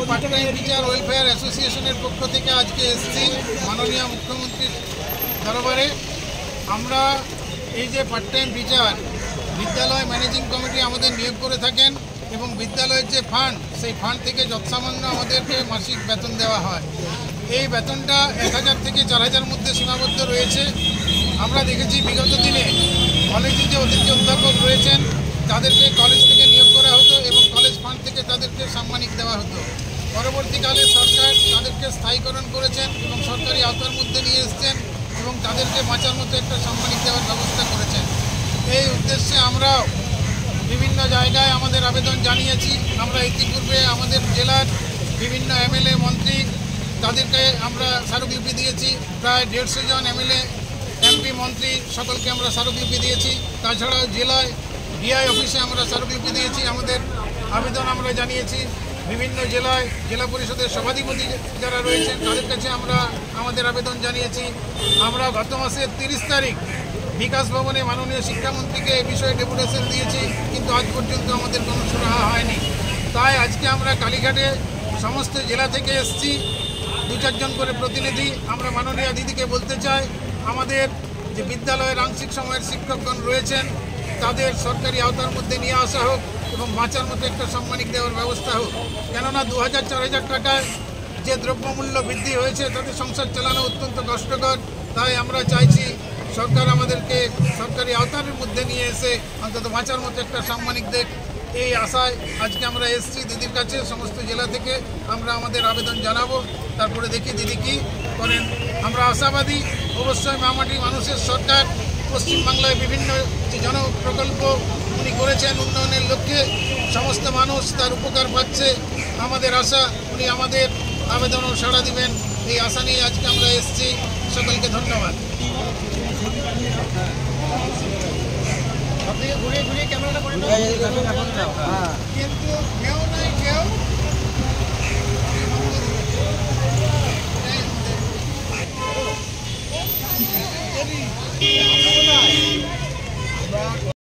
Part time teacher welfare অ্যাসোসিয়েশনের পক্ষ থেকে আজকে এসেছি মাননীয় মুখ্যমন্ত্রীর দরবারে। আমরা এই যে পার্ট টাইম টিচার বিদ্যালয় ম্যানেজিং কমিটি আমাদের নিয়োগ করে থাকেন এবং বিদ্যালয়ের যে ফান্ড সেই ফান্ড থেকে যৎসামান্য আমাদেরকে মাসিক বেতন দেওয়া হয়। এই বেতনটা 1000 থেকে 4000 মধ্যে সীমাবদ্ধ রয়েছে। আমরা দেখেছি বিগত দিনে কলেজে যে অতিথি অধ্যাপক রয়েছেন তাদেরকে কলেজ থেকে নিয়োগ করা হতো এবং কলেজ ফান্ড থেকে তাদেরকে সাম্মানিক দেওয়া হতো। পরবর্তীকালে সরকার তাদেরকে স্থায়ীকরণ করেছেন এবং সরকারি আওতার মধ্যে নিয়ে এসছেন এবং তাদেরকে বাঁচার মতো একটা সাম্মানিক দেওয়ার ব্যবস্থা করেছেন। এই উদ্দেশ্যে আমরাও বিভিন্ন জায়গায় আমাদের আবেদন জানিয়েছি। আমরা ইতিপূর্বে আমাদের জেলার বিভিন্ন এমএলএ মন্ত্রী তাদেরকে আমরা স্মারকলিপি দিয়েছি। প্রায় 150 জন এমএলএ এমপি মন্ত্রী সকলকে আমরা স্মারকলিপি দিয়েছি। তাছাড়াও জেলায় ডিআই অফিসে আমরা স্মারকলিপি দিয়েছি, আমাদের আবেদন আমরা জানিয়েছি। বিভিন্ন জেলায় জেলা পরিষদের সভাধিপতি যারা রয়েছেন তাদের কাছে আমরা আমাদের আবেদন জানিয়েছি। আমরা গত মাসের 30 তারিখ বিকাশ ভবনে মাননীয় শিক্ষামন্ত্রীকে এই বিষয়ে ডেপুটেশন দিয়েছি, কিন্তু আজ পর্যন্ত আমাদের কোনো সুরাহা হয়নি। তাই আজকে আমরা কালীঘাটে সমস্ত জেলা থেকে এসেছি, 2-4 জন করে প্রতিনিধি। আমরা মাননীয় দিদিকে বলতে চাই আমাদের যে বিদ্যালয়ের আংশিক সময়ের শিক্ষকগণ রয়েছেন তাদের সরকারি আওতার মধ্যে নিয়ে আসা হোক এবং বাঁচার মতো একটা সাম্মানিক দেওয়ার ব্যবস্থা হোক। কেননা 2000-4000 টাকায় যে দ্রব্যমূল্য বৃদ্ধি হয়েছে তাতে সংসার চালানো অত্যন্ত কষ্টকর। তাই আমরা চাইছি সরকার আমাদেরকে সরকারি আওতার মধ্যে নিয়ে এসে অন্তত বাঁচার মতো একটা সাম্মানিক দেখ। এই আশায় আজকে আমরা এসেছি দিদির কাছে। সমস্ত জেলা থেকে আমরা আমাদের আবেদন জানাবো, তারপরে দেখি দিদি কী করেন। আমরা আশাবাদী অবশ্যই মামাটি মানুষের সরকার পশ্চিমবাংলায় বিভিন্ন যে জনপ্রকল্প উনি করেছেন উন্নয়নের লক্ষ্যে, সমস্ত মানুষ তার উপকার পাচ্ছে। আমাদের আশা উনি আমাদের আবেদনও সাড়া দিবেন, এই আশা নিয়ে আজকে আমরা এসেছি। সকলকে ধন্যবাদ। ঘুরিয়ে ঘুরিয়ে ক্যামেরাটা করে কিন্তু